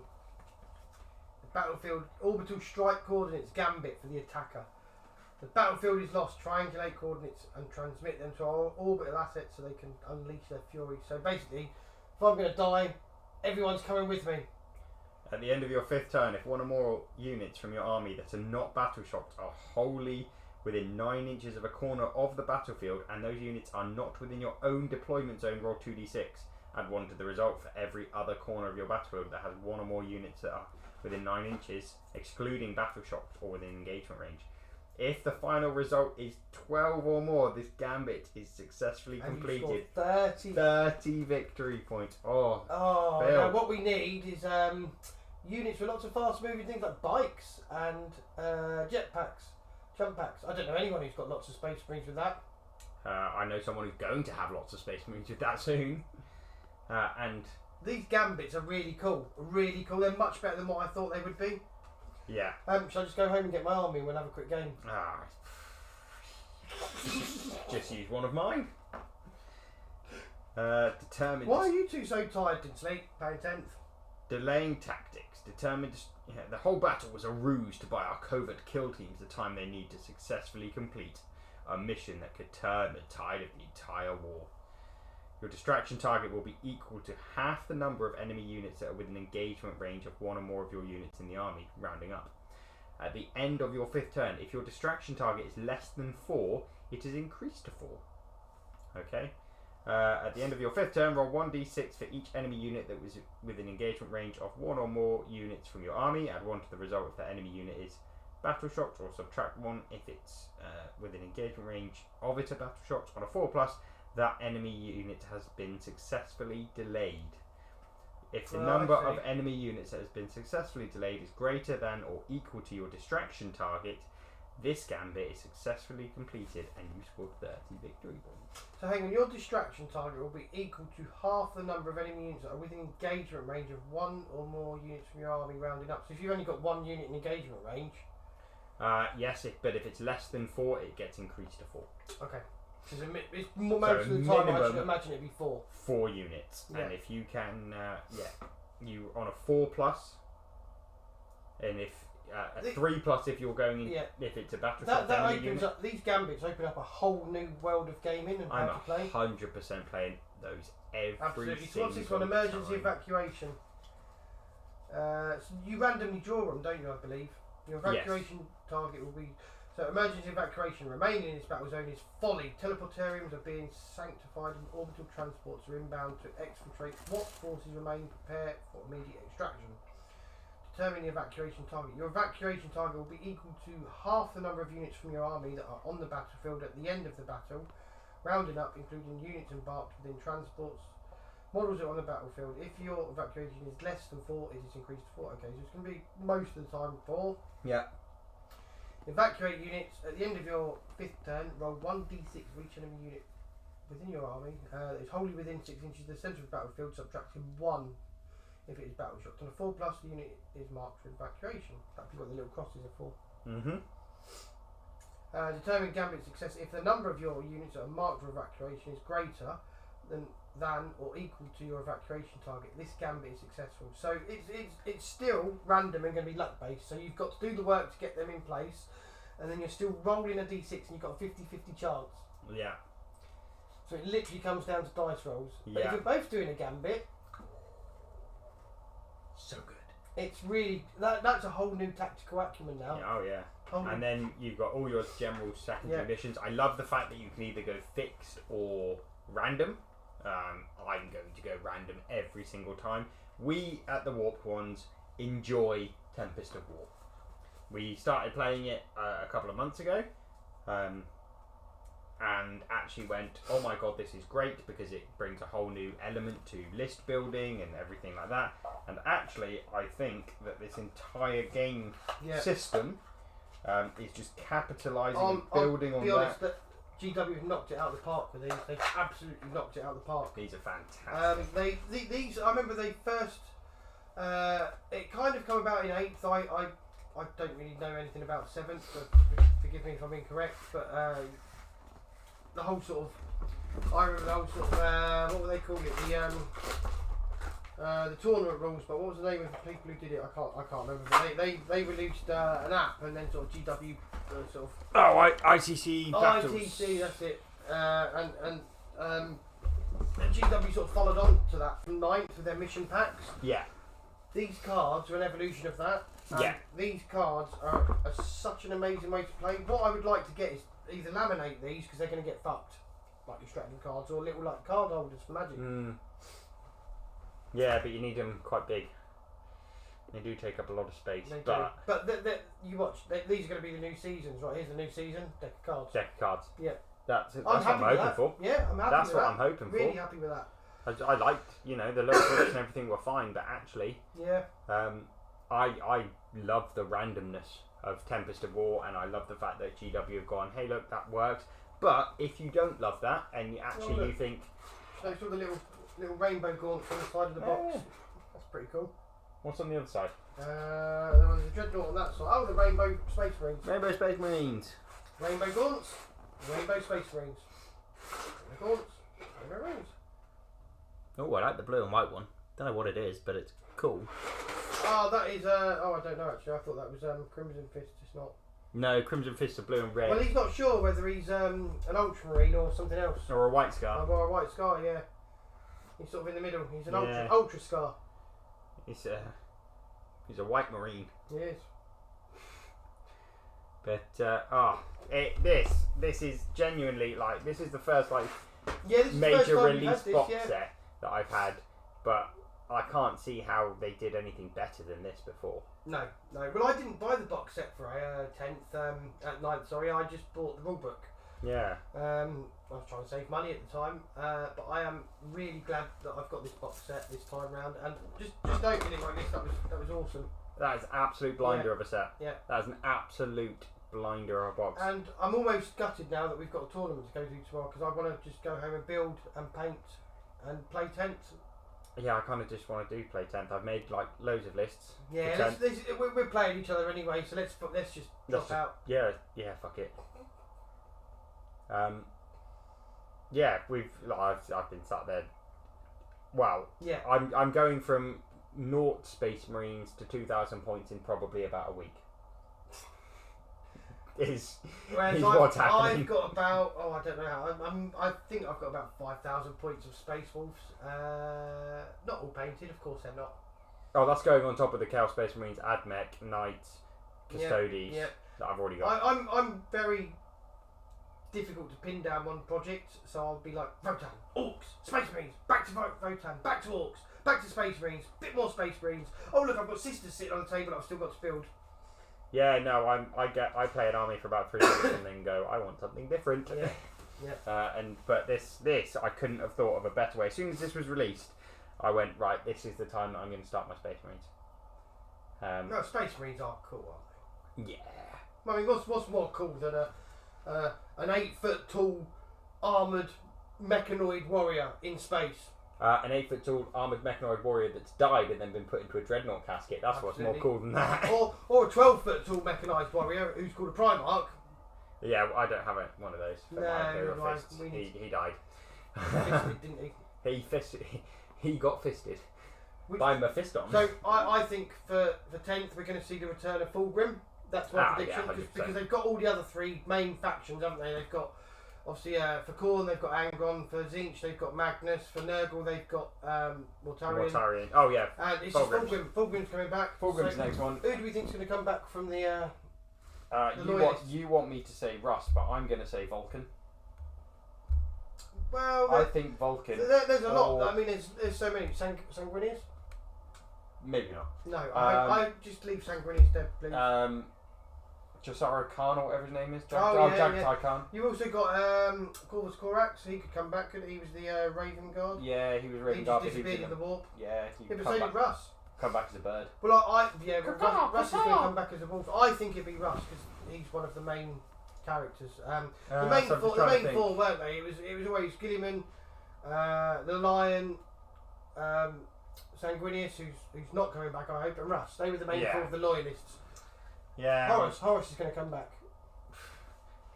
The battlefield orbital strike coordinates Gambit for the attacker. The battlefield is lost. Triangulate coordinates and transmit them to our orbital assets so they can unleash their fury. So basically, if I'm going to die, everyone's coming with me. At the end of your 5th turn, if one or more units from your army that are not battle shocked are wholly within 9 inches of a corner of the battlefield, and those units are not within your own deployment zone, roll 2d6. Add 1 to the result for every other corner of your battlefield that has one or more units that are within 9 inches, excluding battle shocked or within engagement range. If the final result is 12 or more, this Gambit is successfully completed. 30 victory points. Oh, now what we need is units with lots of fast moving things like bikes and jetpacks, jump packs. I don't know anyone who's got lots of space marines with that. I know someone who's going to have lots of space marines with that soon. And these Gambits are really cool. Really cool. They're much better than what I thought they would be. Yeah. Shall I just go home and get my army and we'll have a quick game? Just use one of mine. Determined. Why are you two so tired, didn't sleep? Paying 10th. Delaying tactics. Determined. The whole battle was a ruse to buy our covert kill teams the time they need to successfully complete a mission that could turn the tide of the entire war. Your distraction target will be equal to half the number of enemy units that are within engagement range of one or more of your units in the army, rounding up. At the end of your 5th turn, if your distraction target is less than 4, it is increased to 4. Okay? At the end of your 5th turn, roll 1d6 for each enemy unit that was within engagement range of one or more units from your army. Add 1 to the result if that enemy unit is battle shocked, or subtract 1 if it's within engagement range of it a battle shocked. On a 4+, that enemy unit has been successfully delayed. If the number of enemy units that has been successfully delayed is greater than or equal to your distraction target, this Gambit is successfully completed and you score 30 victory points. So hang on, your distraction target will be equal to half the number of enemy units that are within engagement range of one or more units from your army, rounding up. So if you've only got 1 unit in engagement range... yes, but if it's less than 4, it gets increased to 4. Okay. It's most of the time I should imagine it'd be 4. 4 units. Yeah. And if you can, you on a 4+, and if a 3+ if you're going in, if it's a battle shot. That opens up, these Gambits open up a whole new world of gaming and how to play. I'm 100% playing those every Absolutely. So what's this single one? Emergency time. evacuation. So you randomly draw them, don't you, I believe? Your evacuation target will be... So emergency evacuation. Remaining in this battle zone is folly. Teleportariums are being sanctified and orbital transports are inbound to exfiltrate. What forces remain prepared for immediate extraction? determine the evacuation target. Your evacuation target will be equal to half the number of units from your army that are on the battlefield at the end of the battle, rounding up, including units embarked within transports. Models are on the battlefield. If your evacuation is less than 4, it is increased to 4. Okay, so it's going to be most of the time 4. Yeah. Evacuate units. At the end of your 5th turn, roll 1d6 for each enemy unit within your army that is wholly within 6 inches of the centre of the battlefield, subtracting 1 if it is battle shocked. On a 4+, the unit is marked for evacuation. That's what the little crosses are for. Determine gambit success. If the number of your units that are marked for evacuation is greater than or equal to your evacuation target, this gambit is successful. So it's still random and going to be luck based. So you've got to do the work to get them in place, and then you're still rolling a d6 and you've got a 50-50 chance. Yeah. So it literally comes down to dice rolls. But Yeah. if you're both doing a gambit, So good. it's really that's a whole new tactical acumen now. Oh yeah. And then you've got all your general secondary missions. I love the fact that you can either go fixed or random. I'm going to go random every single time. We at the Warped Ones enjoy Tempest of War. We started playing it a couple of months ago, and actually went, oh my god, this is great because it brings a whole new element to list building and everything like that. And actually, I think that this entire game system is just capitalising and building on that. GW have knocked it out of the park with these. They've absolutely knocked it out of the park. These are fantastic. These I remember they first. It kind of come about in 8th. I don't really know anything about 7th, so forgive me if I'm incorrect. But the whole sort of, I remember the whole sort of what were they called it? The tournament rules. But what was the name of the people who did it? I can't remember. But they released an app, and then sort of GW sort of. Oh, ICC battles. ITC, that's it. And GW sort of followed on to that from 9th with their mission packs. Yeah. These cards are an evolution of that. These cards are such an amazing way to play. What I would like to get is either laminate these because they're going to get fucked, like your stratagem cards, or little like card holders for Magic. Yeah, but you need them quite big. They do take up a lot of space. But you watch. These are going to be the new seasons, right? Here's the new season. Deck of cards. Deck of cards. Yeah. That's what I'm hoping for. Yeah, I'm happy That's with what that. I'm hoping for. Really happy with that. I liked, the logbooks and everything were fine, but actually, I love the randomness of Tempest of War, and I love the fact that GW have gone, hey, look, that works. But if you don't love that, and you actually you think, so it's all the little rainbow gaunts on the side of the box. That's pretty cool. What's on the other side? There was a dreadnought on that side. Oh, the Rainbow Space Marines. Rainbow Space Marines. Rainbow Gaunts. Rainbow Space Marines. Rainbow Gaunts. Rainbow Marines. Oh, I like the blue and white one. Don't know what it is, but it's cool. Oh, that is. I don't know actually. I thought that was Crimson Fist. It's not. No, Crimson Fists are blue and red. Well, he's not sure whether he's an Ultramarine or something else. Or a White Scar. Or a White Scar, yeah. He's sort of in the middle. He's an Ultra Scar. He's a White Marine. He is. But this is genuinely this is the first major release box set that I've had, but I can't see how they did anything better than this before. No. Well, I didn't buy the box set for 10th at 9th. Sorry, I just bought the rulebook. Yeah. I was trying to save money at the time, but I am really glad that I've got this box set this time round, and just opening it like this, that was awesome. That is an absolute blinder of a set. Yeah. That is an absolute blinder of a box. And I'm almost gutted now that we've got a tournament to go to tomorrow, because I want to just go home and build and paint and play 10th. Yeah, I kind of just want to do play 10th. I've made loads of lists. Yeah, we're playing each other anyway, so let's just drop out. Yeah, fuck it. Yeah, I've been sat there. Well, yeah, I'm going from 0 Space Marines to 2,000 points in probably about a week. Is what's happening. I've got about I don't know how. I think I've got about 5,000 points of Space Wolves. Not all painted, of course they're not. Oh, that's going on top of the Chaos Space Marines, Admech, Knights, Custodes that I've already got. I'm very difficult to pin down one project, so I'll be like Votan, Orcs, Space Marines, back to Votan, back to Orcs, back to Space Marines, bit more Space Marines. Oh look, I've got Sisters sitting on the table that I've still got to build. Yeah, no, I play an army for about 3 minutes and then go, I want something different. Yeah. Yeah. But this I couldn't have thought of a better way. As soon as this was released, I went, right, this is the time that I'm going to start my Space Marines. No, Space Marines are cool, aren't they? Yeah. I mean, what's more cool than an 8-foot tall armoured mechanoid warrior in space? An 8-foot tall armoured mechanoid warrior that's died and then been put into a dreadnought casket. That's Absolutely. What's more cool than that. or a 12-foot tall mechanised warrior who's called a Primarch. Yeah, I don't have one of those. No, he died. Fisted, didn't he? He fisted. He got fisted by Mephiston. So I think for 10th we're going to see the return of Fulgrim. That's my prediction, yeah, because they've got all the other 3 main factions, haven't they? They've got obviously for Khorne they've got Angron, for Tzeentch they've got Magnus, for Nurgle they've got Mortarion. Oh yeah. And it's just Fulgrim. Fulgrim's coming back. Fulgrim's the next one. Who do we think's going to come back from the you want me to say Russ, but I'm going to say Vulcan. Well, I think Vulcan. There's a lot. I mean, there's so many Sanguinius. Maybe not. No, I just leave Sanguinius dead, please. Josara Khan or whatever his name is. Jagtai Khan. You've also got Corvus Corax. He could come back. He was the Raven Guard. Yeah, he was Raven He Guard. just disappeared in the warp. Yeah, But so did Russ. Come back as a bird. Well, Russ is going to come back as a wolf. I think it'd be Russ because he's one of the main characters. The main four, weren't they? It was always Gilliman, the Lion, Sanguinius, who's not coming back, I hope, and Russ. They were the main 4 of the Loyalists. Yeah. Horus is going to come back.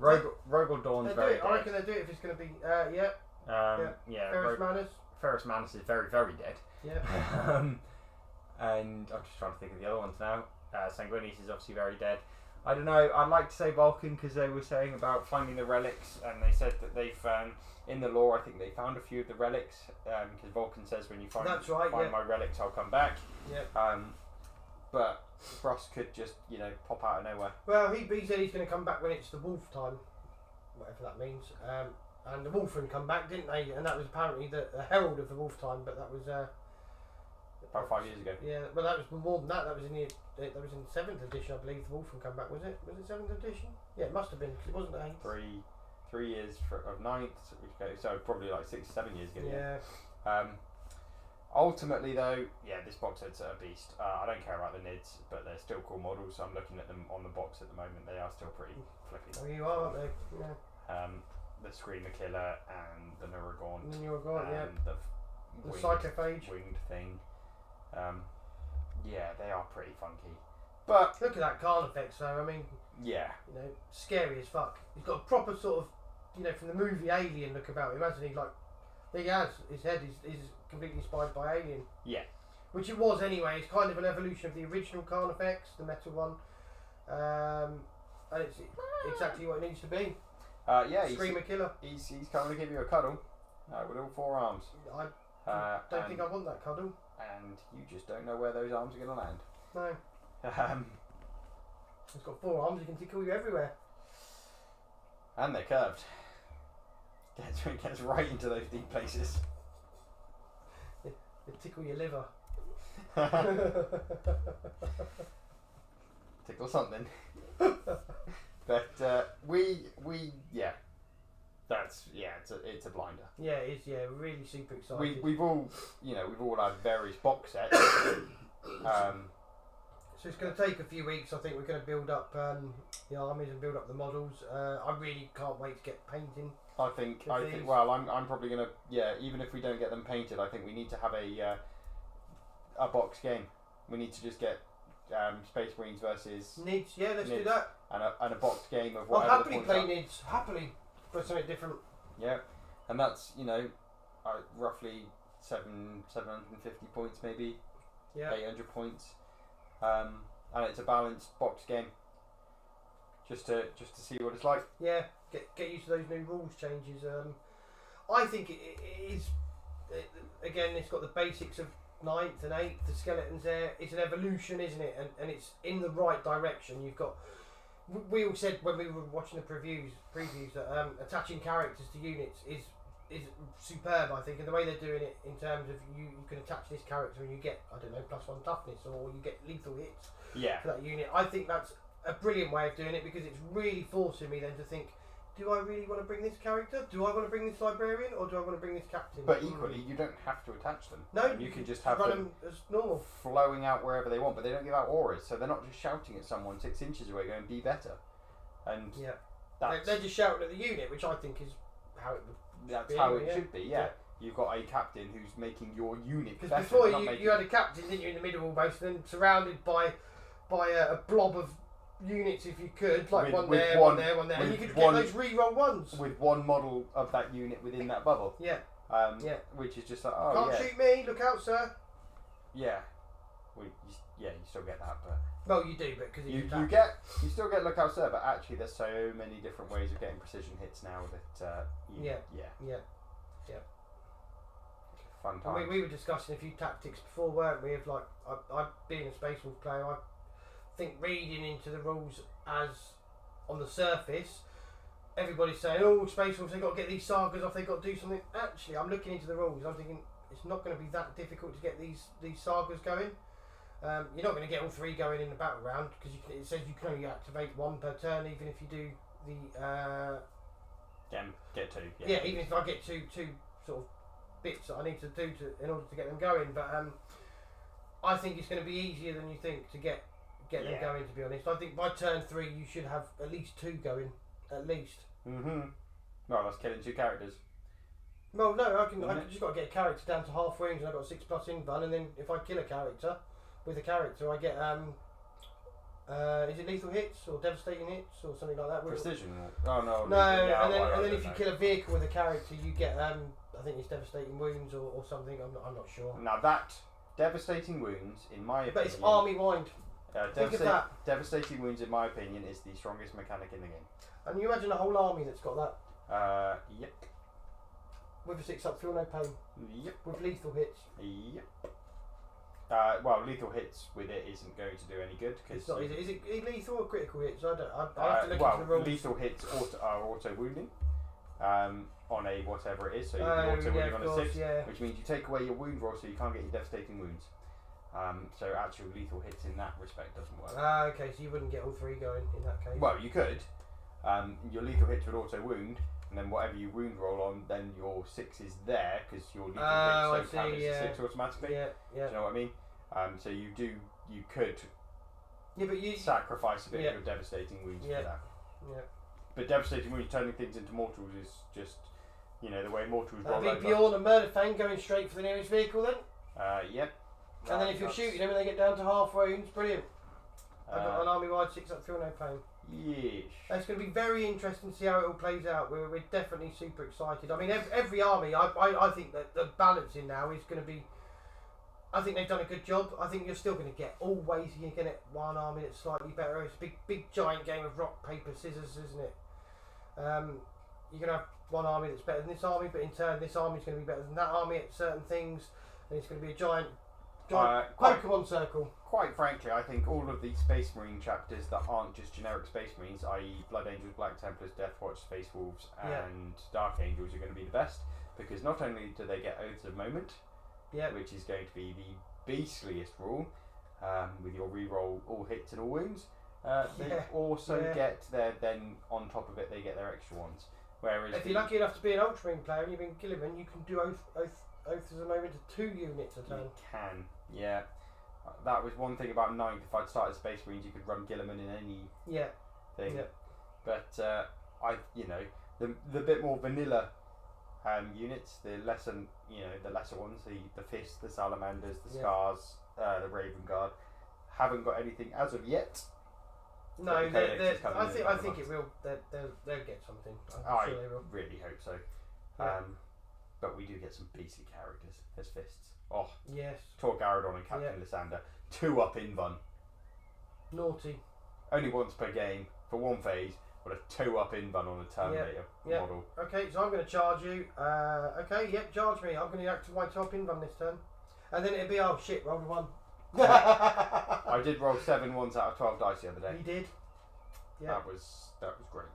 Rogel Dawn's very dead. I reckon they'll do it if it's going to be Ferrus Manus. Ferrus Manus is very, very dead. Yeah. And I'm just trying to think of the other ones now. Sanguinius is obviously very dead. I don't know, I'd like to say Vulcan because they were saying about finding the relics, and they said that they've in the lore, I think they found a few of the relics, because Vulcan says when you find my relics, I'll come back. Yeah. But Russ could just, pop out of nowhere. Well, he said he's going to come back when it's the wolf time, whatever that means. And the Wolfen come back, didn't they? And that was apparently the herald of the wolf time, but that was about 5 years ago. Yeah, well, that was more than that. That was in 7th edition, I believe. The Wolfen come back, was it? Was it 7th edition? Yeah, it must have been because it wasn't 8th. 3 years of 9th, so probably like 6, 7 years ago. Yeah. Ultimately, though, this box set's a beast. I don't care about the NIDs, but they're still cool models. So I'm looking at them on the box at the moment. They are still pretty flippy. Oh, you are, aren't they? Yeah. The Screamer Killer and the Nuragaunt. And the Psychophage winged thing. They are pretty funky. But look at that Carnifex, though. I mean, scary as fuck. He's got a proper sort of, from the movie Alien look about him, hasn't he? Like, he has his head is completely inspired by Alien. Yeah. Which it was anyway. It's kind of an evolution of the original Carnifex, the metal one, and it's exactly what it needs to be. Screamer Killer. He's coming to give you a cuddle with all 4 arms. I don't think I want that cuddle. And you just don't know where those arms are going to land. No. It's got 4 arms, it can tickle you everywhere. And they're curved. It gets right into those deep places. It tickle your liver. Tickle something. But it's a blinder. Yeah, it is. Yeah, really super excited. We've all had various box sets. So it's going to take a few weeks. I think we're going to build up the armies and build up the models. I really can't wait to get painting. I think. Well, I'm probably going to. Even if we don't get them painted, I think we need to have a box game. We need to just get Space Marines versus NIDs. Yeah, let's do that. And a box game of I'll whatever. happily play NIDs. Happily, for something different. Yeah, and that's roughly 750 points, maybe 800 points, and it's a balanced box game. Just to see what it's like. Yeah, get used to those new rules changes. I think it is. Again, it's got the basics of 9th and 8th. The skeletons there. It's an evolution, isn't it? And it's in the right direction. we all said when we were watching the previews that attaching characters to units is superb, I think, and the way they're doing it in terms of you can attach this character and you get, I don't know, +1 toughness, or you get lethal hits for that unit. I think that's a brilliant way of doing it, because it's really forcing me then to think, do I really want to bring this character? Do I want to bring this librarian, or do I want to bring this captain? But equally, you don't have to attach them. No, you can just have them as normal, flowing out wherever they want, but they don't give out auras, so they're not just shouting at someone 6 inches away going, be better. And they're just shouting at the unit, which I think is how it would That's how it should be, yeah. You've got a captain who's making your unit better. Because before you had a captain, didn't you, in the middle almost, and then surrounded by a blob of units, if you could, like one there, and you could get those re-roll ones. With one model of that unit within that bubble. Yeah. Which is just like, oh, Can't shoot me, look out, sir. Yeah. Well, you still get that, but... Well, you do, but because you still get look out, sir, but actually there's so many different ways of getting precision hits now that fun times. We were discussing a few tactics before, weren't we? Of like, I being a Space Wolf player, I think reading into the rules as on the surface, everybody's saying, oh, Space Wolves, they've got to get these sagas off, they've got to do something. Actually, I'm looking into the rules, I'm thinking it's not going to be that difficult to get these sagas going. You're not going to get all 3 going in the battle round, because it says you can only activate 1 per turn, even if you do the get 2. Even if I get two sort of bits that I need to do in order to get them going. But I think it's going to be easier than you think to get them going. To be honest, I think by turn 3 you should have at least 2 going, at least. Well, that's killing 2 characters. Well, no, I just got to get a character down to half wounds, and I've got 6+ invuln, and then if I kill a character with a character, I get is it lethal hits or devastating hits or something like that? Precision? Oh no. No, and then if you kill a vehicle with a character, you get I think it's devastating wounds or something. I'm not sure. Now that devastating wounds, in my opinion, but it's army wind. Think of that. Devastating wounds, in my opinion, is the strongest mechanic in the game. And you imagine a whole army that's got that. Yep. With a 6-up, feel no pain. Yep. With lethal hits. Yep. Well, lethal hits with it isn't going to do any good, because is it lethal or critical hits? I have to look into the rules. Lethal hits are auto wounding on a whatever it is, so you can auto wounding on a 6, which means you take away your wound roll, so you can't get your devastating wounds. So actual lethal hits in that respect doesn't work. Okay, so you wouldn't get all 3 going in that case. Well, you could. Your lethal hits would auto wound, and then whatever you wound roll on, then your 6 is there, because your lethal hits don't count as a 6 automatically. Do you know what I mean? So you could sacrifice a bit of your devastating wounds for that. Yeah. But devastating wounds turning things into mortals is just, the way mortals roll over. Bjorn and Murderfang going straight for the nearest vehicle then? Yep. And then if you're shooting them and they get down to half wounds, brilliant. I've got an army-wide 6-up, feel no pain. Yes. It's going to be very interesting to see how it all plays out. We're definitely super excited. I mean, every army, I think that the balancing now is going to be... I think they've done a good job. I think you're still going to get always you're going to get one army that's slightly better. It's a big giant game of rock, paper, scissors, isn't it? You're going to have one army that's better than this army, but in turn this army's going to be better than that army at certain things, and it's going to be a giant Pokemon circle. Quite frankly, I think all of the Space Marine chapters that aren't just generic Space Marines, i.e. Blood Angels, Black Templars, Deathwatch, Space Wolves, and Dark Angels, are going to be the best, because not only do they get Oaths of Moment, which is going to be the beastliest rule, with your reroll all hits and all wounds, they also get then on top of it they get their extra ones. Whereas if you're lucky enough to be an Ultramarine player and you've been Gilliman, you can do Oaths of Moment to 2 units a turn. You can, yeah. That was one thing about 9th. If I'd started Space Marines, you could run Gilliman in any thing. Yeah. But the bit more vanilla units, the lesser ones, the Fists, the Salamanders, the Scars, the Raven Guard, haven't got anything as of yet. No, I think it will. They'll get something. I'm sure they will. Really hope so. But we do get some beastly characters as Fists. Oh yes. Tor Garadon and Captain Lysander, 2-up invuln. Naughty. Only once per game for 1 phase, but a 2-up invuln on a Terminator model. Okay, so I'm going to charge you. Charge me. I'm going to activate my 2-up invuln this turn, and then it'll be rolled 1. I did roll 7 ones out of 12 dice the other day. You did. Yeah. That was great.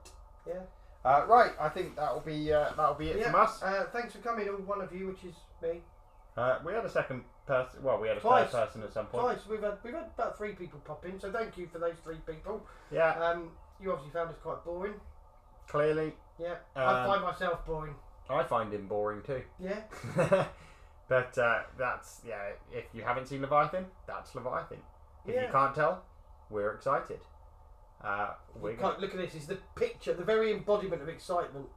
Yeah. Right, I think that'll be it from us. Thanks for coming, all one of you, which is me. We had a second person. Well, we had a Twice. third person at some point. Twice. We've had about 3 people pop in, so thank you for those 3 people. Yeah. You obviously found us quite boring. Clearly. Yeah. I find myself boring. I find him boring too. Yeah. But that's if you haven't seen Leviathan, that's Leviathan. If Yeah. you can't tell, we're excited. Look at this. It's the picture, the very embodiment of excitement.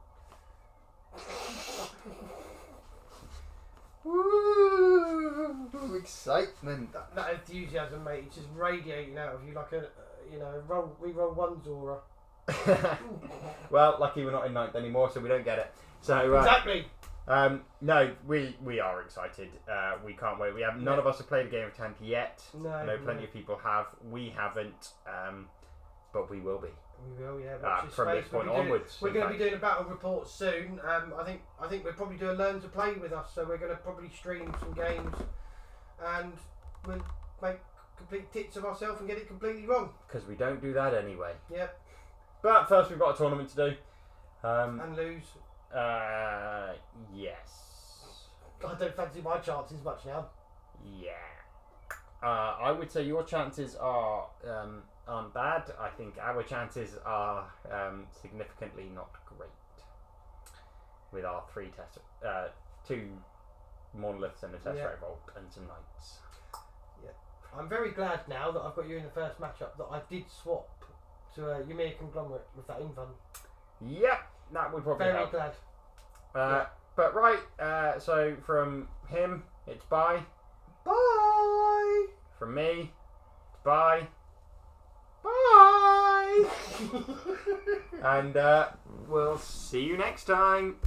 Woo! Excitement. That enthusiasm, mate. It's just radiating out of you like a re-roll one's aura. Well, lucky we're not in 9th anymore, so we don't get it. So Exactly. no, we are excited. We can't wait. None of us have played a game of 10th yet. No. I know plenty of people have. We haven't, but we will be. We will, yeah. From this point onwards. We're going to be doing a battle report soon. I think we'll probably do a learn to play with us. So we're going to probably stream some games, and we'll make complete tits of ourselves and get it completely wrong. Because we don't do that anyway. Yep. But first, we've got a tournament to do. And lose. Yes. I don't fancy my chances much now. Yeah. I would say your chances aren't bad. I think our chances are significantly not great. With our 2 monoliths and a Tesseract Vault and some knights. Yeah. I'm very glad now that I've got you in the first matchup that I did swap to a Ymir Conglomerate with that invuln. Yep, that would probably help. Very glad. But right, so from him, it's bye. Bye! From me, it's bye. Bye! And we'll see you next time.